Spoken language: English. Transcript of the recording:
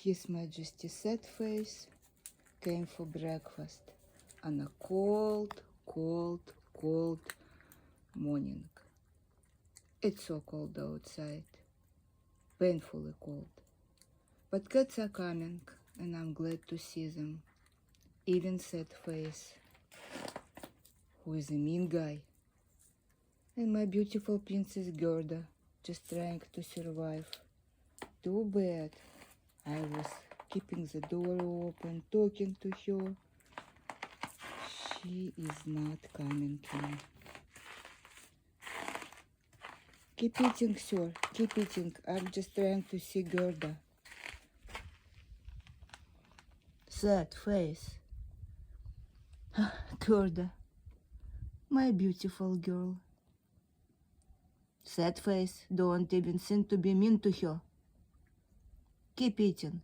His Majesty sad face came for breakfast on a cold, cold, cold morning. It's so cold outside, painfully cold. But cats are coming, and I'm glad to see them. Even sad face, who is a mean guy. And my beautiful Princess Gerda, just trying to survive. Too bad. I was keeping the door open, talking to her. She is not coming in. Keep eating, sir. Keep eating. I'm just trying to see Gerda. Sad face. Gerda, my beautiful girl. Sad face, don't even seem to be mean to her. Keep eating.